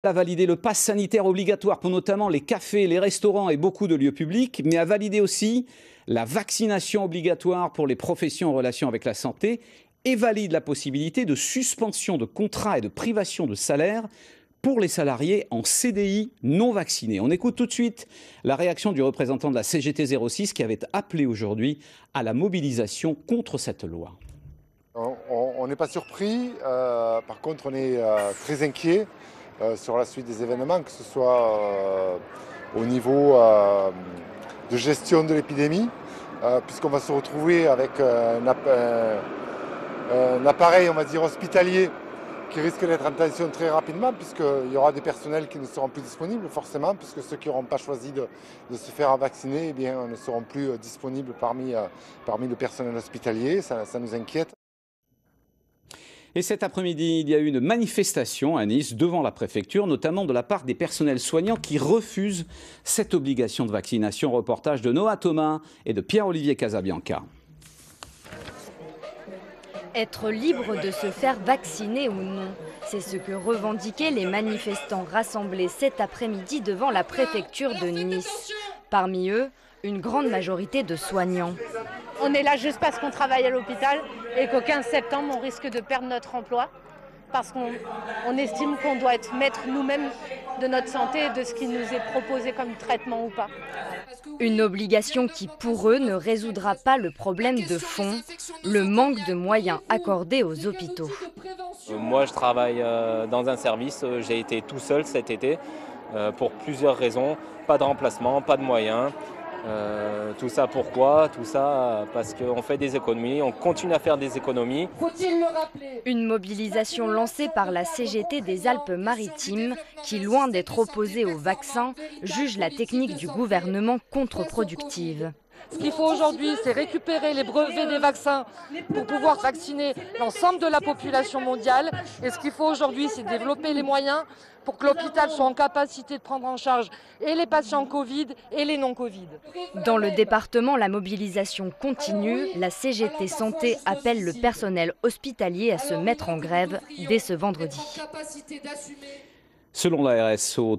A validé le pass sanitaire obligatoire pour notamment les cafés, les restaurants et beaucoup de lieux publics, mais a validé aussi la vaccination obligatoire pour les professions en relation avec la santé et valide la possibilité de suspension de contrats et de privation de salaire pour les salariés en CDI non vaccinés. On écoute tout de suite la réaction du représentant de la CGT 06 qui avait appelé aujourd'hui à la mobilisation contre cette loi. On n'est pas surpris, par contre on est très inquiet sur la suite des événements, que ce soit au niveau de gestion de l'épidémie, puisqu'on va se retrouver avec un appareil, on va dire, hospitalier qui risque d'être en tension très rapidement, puisqu'il y aura des personnels qui ne seront plus disponibles, forcément, puisque ceux qui n'auront pas choisi de se faire vacciner eh bien, ne seront plus disponibles parmi le personnel hospitalier. Ça nous inquiète. Et cet après-midi, il y a eu une manifestation à Nice devant la préfecture, notamment de la part des personnels soignants qui refusent cette obligation de vaccination. Reportage de Noah Thomas et de Pierre-Olivier Casabianca. Être libre de se faire vacciner ou non, c'est ce que revendiquaient les manifestants rassemblés cet après-midi devant la préfecture de Nice. Parmi eux, une grande majorité de soignants. On est là juste parce qu'on travaille à l'hôpital et qu'au 15 septembre, on risque de perdre notre emploi parce qu'on estime qu'on doit être maître nous-mêmes de notre santé et de ce qui nous est proposé comme traitement ou pas. Une obligation qui, pour eux, ne résoudra pas le problème de fond, le manque de moyens accordés aux hôpitaux. Moi, je travaille dans un service, j'ai été tout seul cet été pour plusieurs raisons. Pas de remplacement, pas de moyens. Tout ça pourquoi? Tout ça parce qu'on fait des économies, on continue à faire des économies. Faut-il le rappeler? Une mobilisation lancée par la CGT des Alpes-Maritimes qui, loin d'être opposée au vaccin, juge la technique du gouvernement contre-productive. Ce qu'il faut aujourd'hui, c'est récupérer les brevets des vaccins pour pouvoir vacciner l'ensemble de la population mondiale. Et ce qu'il faut aujourd'hui, c'est développer les moyens pour que l'hôpital soit en capacité de prendre en charge et les patients Covid et les non-Covid. Dans le département, la mobilisation continue. La CGT Santé appelle le personnel hospitalier à se mettre en grève dès ce vendredi. Selon la RSO,